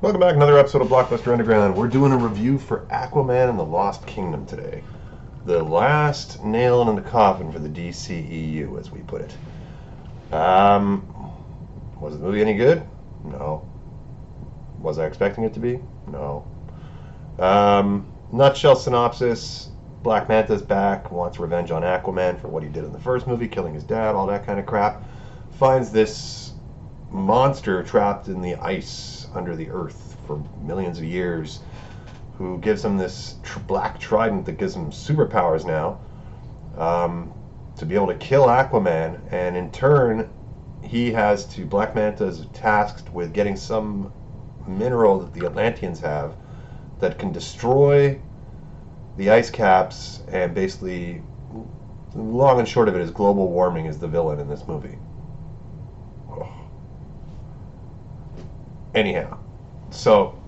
Welcome back, another episode of Blockbuster Underground. We're doing a review for Aquaman and the Lost Kingdom today. The last nail in the coffin for the DCEU, as we put it. Was the movie any good? No. Was I expecting it to be? No. Nutshell synopsis. Black Manta's back, wants revenge on Aquaman for what he did in the first movie, killing his dad, all that kind of crap. Finds this monster trapped in the ice under the earth for millions of years, who gives him this black trident that gives him superpowers now, to be able to kill Aquaman, and in turn Black Manta is tasked with getting some mineral that the Atlanteans have that can destroy the ice caps, and basically, long and short of it is global warming is the villain in this movie. Oh. Anyhow, so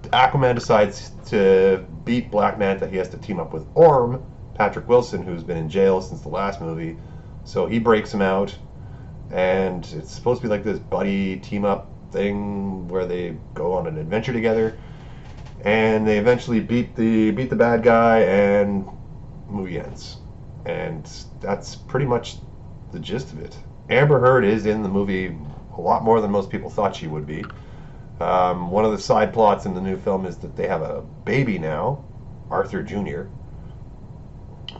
Aquaman decides to beat Black Manta. He has to team up with Orm, Patrick Wilson, who's been in jail since the last movie. So he breaks him out, and it's supposed to be like this buddy team-up thing where they go on an adventure together, and they eventually beat the bad guy, and movie ends. And that's pretty much the gist of it. Amber Heard is in the movie a lot more than most people thought she would be. One of the side plots in the new film is that they have a baby now, Arthur Jr.,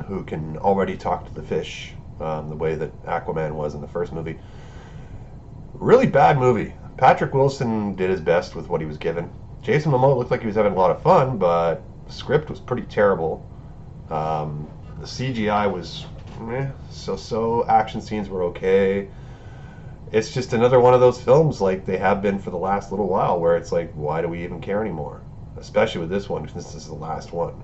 who can already talk to the fish, the way that Aquaman was in the first movie. Really bad movie. Patrick Wilson did his best with what he was given. Jason Momoa looked like he was having a lot of fun, but the script was pretty terrible. The CGI was so. Action scenes were okay. It's just another one of those films like they have been for the last little while, where it's like, why do we even care anymore? Especially with this one, because this is the last one.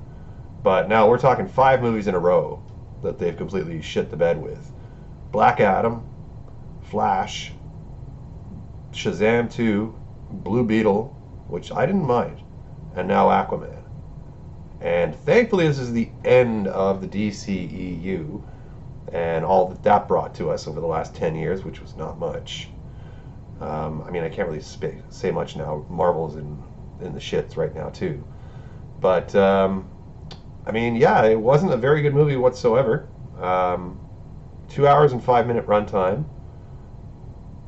But now we're talking 5 movies in a row that they've completely shit the bed with. Black Adam, Flash, Shazam 2, Blue Beetle, which I didn't mind, and now Aquaman. And thankfully this is the end of the DCEU and all that brought to us over the last 10 years, which was not much. I can't really say much now. Marvel's in the shits right now too. But, it wasn't a very good movie whatsoever. 2 hours and 5-minute runtime.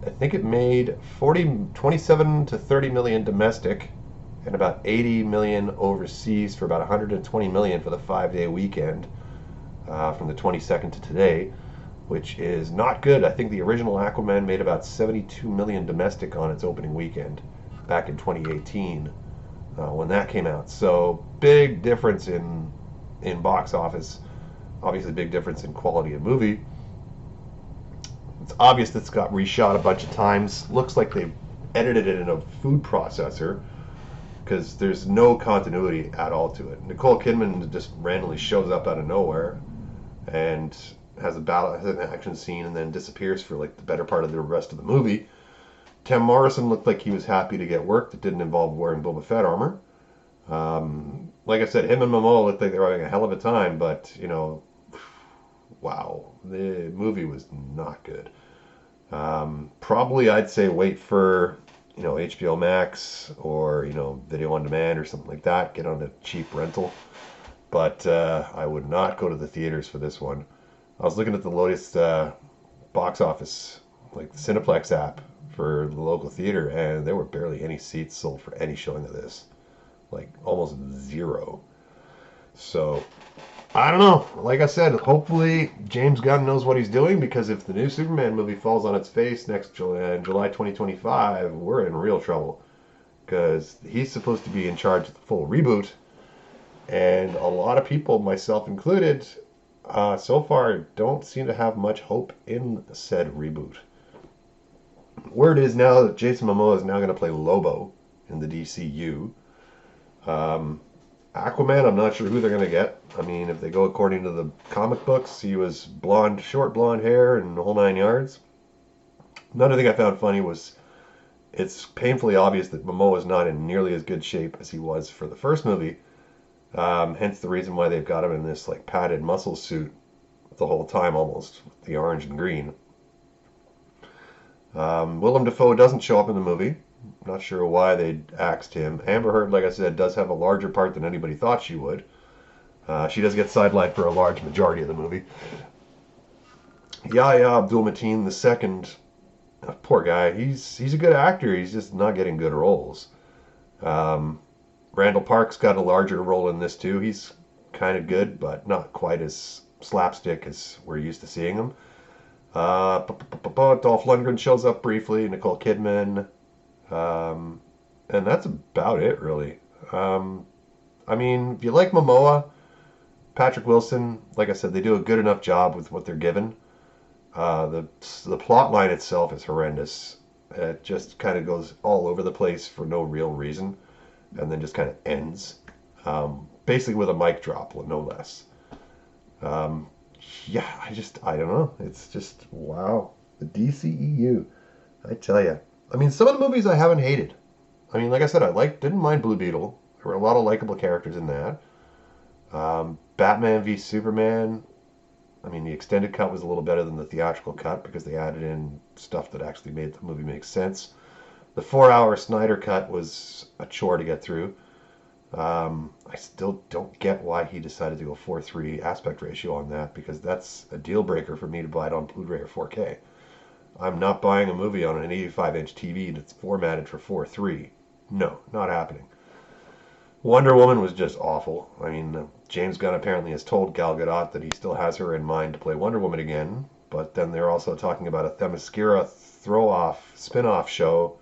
I think it made 27 to 30 million domestic and about 80 million overseas for about 120 million for the 5-day weekend, from the 22nd to today, which is not good. I think the original Aquaman made about 72 million domestic on its opening weekend back in 2018, when that came out. So big difference in box office. Obviously big difference in quality of movie. It's obvious that it's got reshot a bunch of times. Looks like they edited it in a food processor, because there's no continuity at all to it. Nicole Kidman just randomly shows up out of nowhere and has an action scene, and then disappears for like the better part of the rest of the movie. Tim Morrison looked like he was happy to get work that didn't involve wearing Boba Fett armor. Like I said, him and Momoa looked like they were having a hell of a time, but wow, the movie was not good. Probably I'd say wait for HBO Max or video on demand or something like that. Get on a cheap rental. But I would not go to the theaters for this one. I was looking at the latest box office, like the Cineplex app for the local theater, and there were barely any seats sold for any showing of this. Like almost zero. So I don't know. Like I said, hopefully James Gunn knows what he's doing, because if the new Superman movie falls on its face next July 2025, we're in real trouble, because he's supposed to be in charge of the full reboot, and a lot of people, myself included, so far don't seem to have much hope in said reboot. Word is now that Jason Momoa is now going to play Lobo in the DCU. Aquaman, I'm not sure who they're going to get. If they go according to the comic books, he was short blonde hair and the whole 9 yards. Another thing I found funny was it's painfully obvious that Momoa is not in nearly as good shape as he was for the first movie. Hence the reason why they've got him in this like padded muscle suit the whole time, almost, with the orange and green. Willem Dafoe doesn't show up in the movie. Not sure why they axed him. Amber Heard, like I said, does have a larger part than anybody thought she would. She does get sidelined for a large majority of the movie. Yahya Abdul-Mateen II, poor guy. He's a good actor. He's just not getting good roles. Um, Randall Park's got a larger role in this too. He's kind of good, but not quite as slapstick as we're used to seeing him. Dolph Lundgren shows up briefly. Nicole Kidman. Um, and that's about it, really. Um, I mean, if you like Momoa, Patrick Wilson, like I said, they do a good enough job with what they're given. The plot line itself is horrendous. It just kind of goes all over the place for no real reason, and then just kind of ends, basically with a mic drop, no less. Um, yeah, I don't know. It's just wow. The DCEU, I tell you. I mean, some of the movies I haven't hated. I mean, like I said, didn't mind Blue Beetle. There were a lot of likable characters in that. Batman v Superman. I mean, the extended cut was a little better than the theatrical cut because they added in stuff that actually made the movie make sense. The 4-hour Snyder cut was a chore to get through. I still don't get why he decided to go 4:3 aspect ratio on that because that's a deal breaker for me to buy it on Blu-ray or 4K. I'm not buying a movie on an 85-inch TV that's formatted for 4:3. No, not happening. Wonder Woman was just awful. I mean, James Gunn apparently has told Gal Gadot that he still has her in mind to play Wonder Woman again, but then they're also talking about a Themyscira throw-off, spin-off show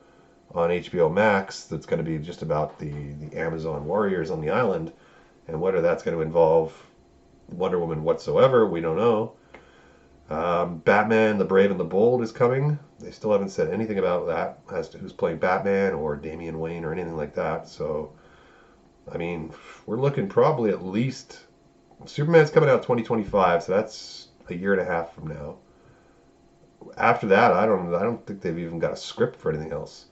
on HBO Max that's going to be just about the Amazon warriors on the island, and whether that's going to involve Wonder Woman whatsoever, we don't know. Batman, the Brave and the Bold is coming. They still haven't said anything about that as to who's playing Batman or Damian Wayne or anything like that. So, I mean, we're looking probably at least Superman's coming out 2025, so that's a year and a half from now. After that, I don't think they've even got a script for anything else.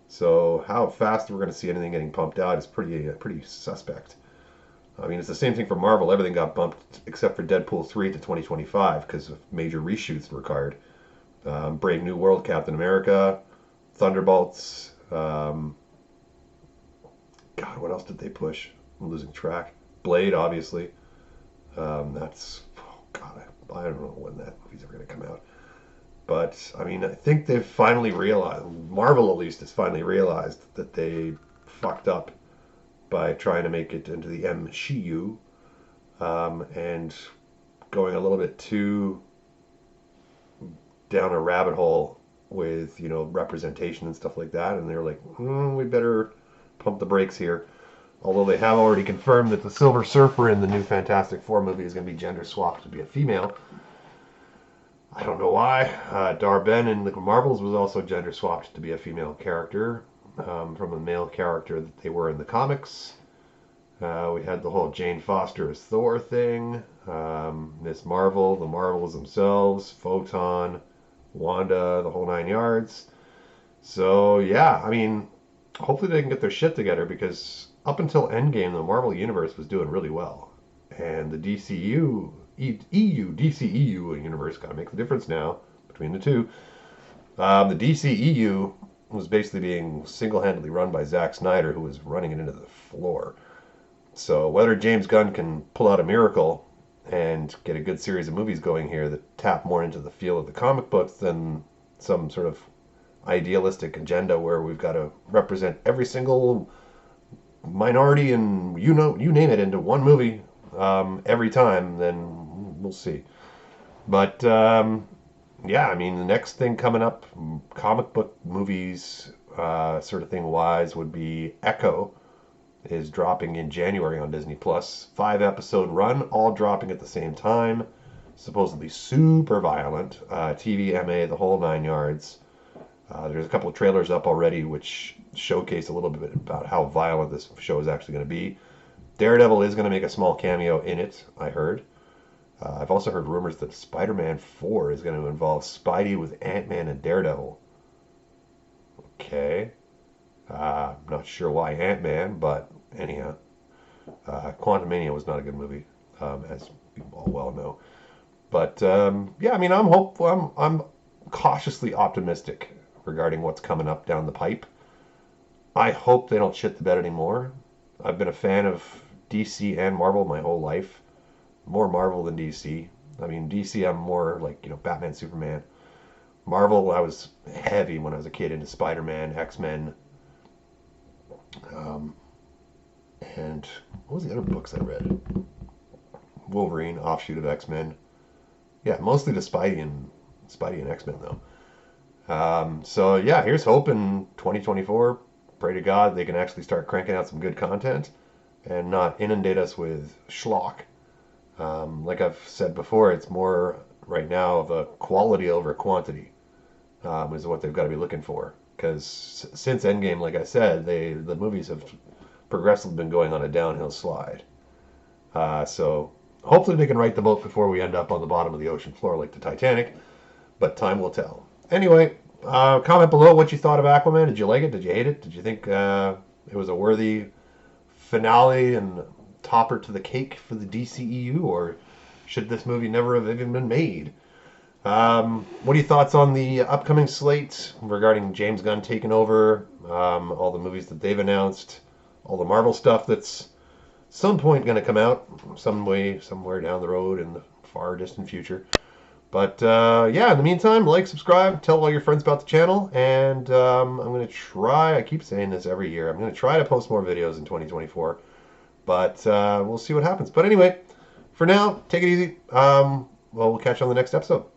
So how fast we're going to see anything getting pumped out is pretty suspect. I mean, it's the same thing for Marvel. Everything got bumped except for Deadpool 3 to 2025 because of major reshoots required. Brave New World, Captain America, Thunderbolts. God, what else did they push? I'm losing track. Blade, obviously. Oh God, I don't know when that movie's ever going to come out. But, I mean, I think they've finally realized, Marvel at least has finally realized that they fucked up by trying to make it into the MCU and going a little bit too down a rabbit hole with, representation and stuff like that. And they're like, we better pump the brakes here. Although they have already confirmed that the Silver Surfer in the new Fantastic Four movie is going to be gender swapped to be a female. I don't know why. Dar-Ben in the Marvels was also gender swapped to be a female character from a male character that they were in the comics. We had the whole Jane Foster as Thor thing. Miss Marvel, the Marvels themselves, Photon, Wanda, the whole 9 yards. So, yeah, I mean, hopefully they can get their shit together because up until Endgame, the Marvel Universe was doing really well. And the DCEU universe got to make the difference now between the two. The DCEU was basically being single-handedly run by Zack Snyder, who was running it into the floor. So whether James Gunn can pull out a miracle and get a good series of movies going here that tap more into the feel of the comic books than some sort of idealistic agenda where we've got to represent every single minority and you name it into one movie every time, then we'll see. But yeah, I mean, the next thing coming up, comic book movies sort of thing wise, would be Echo is dropping in January on Disney Plus. 5-episode run, all dropping at the same time. Supposedly super violent. TVMA, the whole 9 yards. There's a couple of trailers up already which showcase a little bit about how violent this show is actually going to be. Daredevil is going to make a small cameo in it, I heard. I've also heard rumors that Spider-Man 4 is going to involve Spidey with Ant-Man and Daredevil. Okay. Not sure why Ant-Man, but anyhow. Quantumania was not a good movie, as you all well know. But yeah, I mean, I'm hopeful. I'm cautiously optimistic regarding what's coming up down the pipe. I hope they don't shit the bed anymore. I've been a fan of DC and Marvel my whole life. More Marvel than DC. I mean, DC, I'm more like, Batman, Superman. Marvel, I was heavy when I was a kid into Spider-Man, X-Men, um, and what was the other books I read? Wolverine, offshoot of X-Men. Yeah, mostly the Spidey and X-Men though. So yeah, here's hoping 2024. Pray to God they can actually start cranking out some good content and not inundate us with schlock. Like I've said before, it's more right now of a quality over quantity, is what they've got to be looking for. Because since Endgame, like I said, the movies have progressively been going on a downhill slide. So hopefully they can right the boat before we end up on the bottom of the ocean floor like the Titanic. But time will tell. Anyway, comment below what you thought of Aquaman. Did you like it? Did you hate it? Did you think it was a worthy finale and topper to the cake for the DCEU, or should this movie never have even been made? What are your thoughts on the upcoming slate regarding James Gunn taking over, all the movies that they've announced, all the Marvel stuff that's some point going to come out, some way, somewhere down the road in the far distant future? But yeah, in the meantime, like, subscribe, tell all your friends about the channel, and I'm going to try, I keep saying this every year, I'm going to try to post more videos in 2024, but we'll see what happens. But anyway, for now, take it easy. Well, we'll catch you on the next episode.